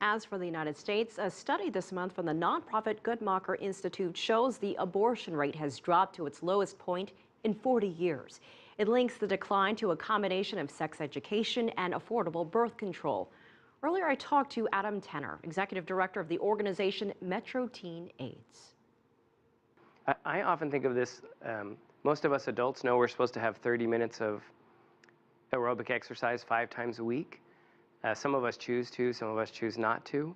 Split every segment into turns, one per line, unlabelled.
As for the United States, a study this month from the nonprofit Guttmacher Institute shows the abortion rate has dropped to its lowest point in 40 years. It links the decline to a combination of sex education and affordable birth control. Earlier, I talked to Adam Tenner, executive director of the organization Metro TeenAIDS.
I often think of this, most of us adults know we're supposed to have 30 minutes of aerobic exercise 5 times a week. Some of us choose to, some of us choose not to.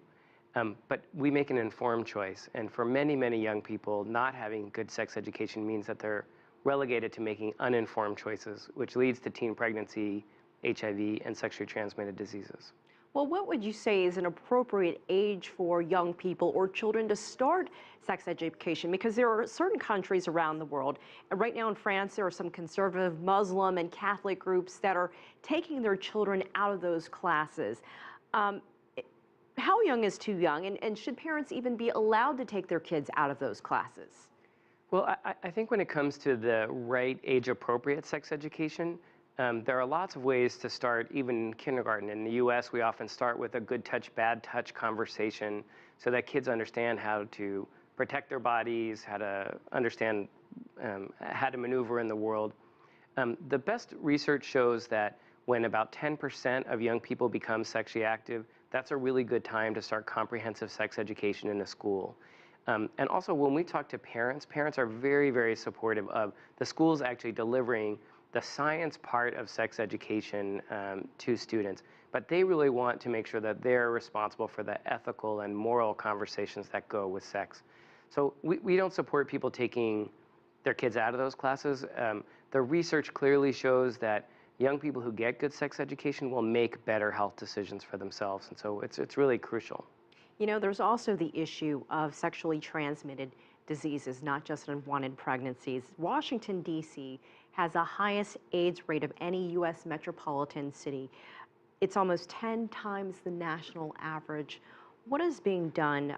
But we make an informed choice. And for many, many young people, not having good sex education means that they're relegated to making uninformed choices, which leads to teen pregnancy, HIV, and sexually transmitted diseases.
Well, what would you say is an appropriate age for young people or children to start sex education? Because there are certain countries around the world, and right now in France, there are some conservative Muslim and Catholic groups that are taking their children out of those classes. How young is too young, and should parents even be allowed to take their kids out of those classes?
Well, I think when it comes to the right age-appropriate sex education, there are lots of ways to start, even in kindergarten. In the U.S., we often start with a good touch, bad touch conversation so that kids understand how to protect their bodies, how to understand how to maneuver in the world. The best research shows that when about 10% of young people become sexually active, that's a really good time to start comprehensive sex education in a school. And also, when we talk to parents, parents are very, very supportive of the schools actually delivering the science part of sex education to students, but they really want to make sure that they're responsible for the ethical and moral conversations that go with sex. So we don't support people taking their kids out of those classes. The research clearly shows that young people who get good sex education will make better health decisions for themselves, and so it's really crucial.
You know, there's also the issue of sexually transmitted diseases, not just unwanted pregnancies. Washington, D.C. has the highest AIDS rate of any U.S. metropolitan city. It's almost 10 times the national average. What is being done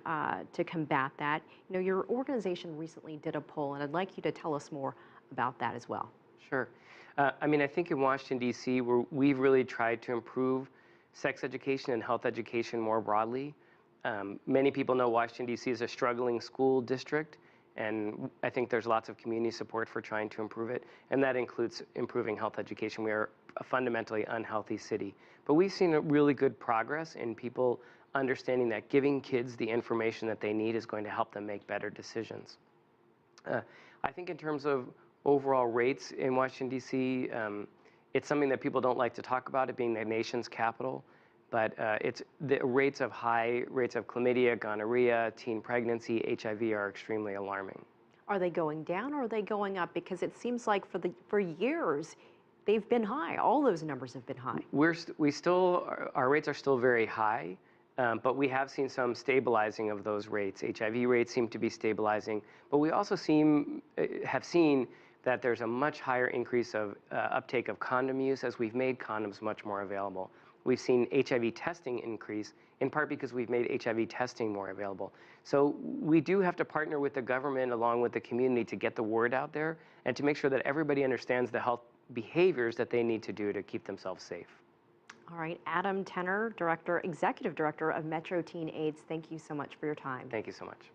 to combat that? You know, your organization recently did a poll, and I'd like you to tell us more about that as well.
Sure. I mean, I think in Washington, D.C., we've really tried to improve sex education and health education more broadly. Many people know Washington, D.C. is a struggling school district, and I think there's lots of community support for trying to improve it, and that includes improving health education. We are a fundamentally unhealthy city. But we've seen a really good progress in people understanding that giving kids the information that they need is going to help them make better decisions. I think in terms of overall rates in Washington, D.C., it's something that people don't like to talk about, it being the nation's capital. But it's the rates of chlamydia, gonorrhea, teen pregnancy, HIV are extremely alarming.
Are they going down or are they going up? Because it seems like for years they've been high. All those numbers have been high.
Our rates are still very high, but we have seen some stabilizing of those rates. HIV rates seem to be stabilizing, but we also have seen that there's a much higher increase of uptake of condom use as we've made condoms much more available. We've seen HIV testing increase, in part because we've made HIV testing more available. So we do have to partner with the government along with the community to get the word out there and to make sure that everybody understands the health behaviors that they need to do to keep themselves safe.
All right, Adam Tenner, executive director of Metro TeenAIDS, thank you so much for your time.
Thank you so much.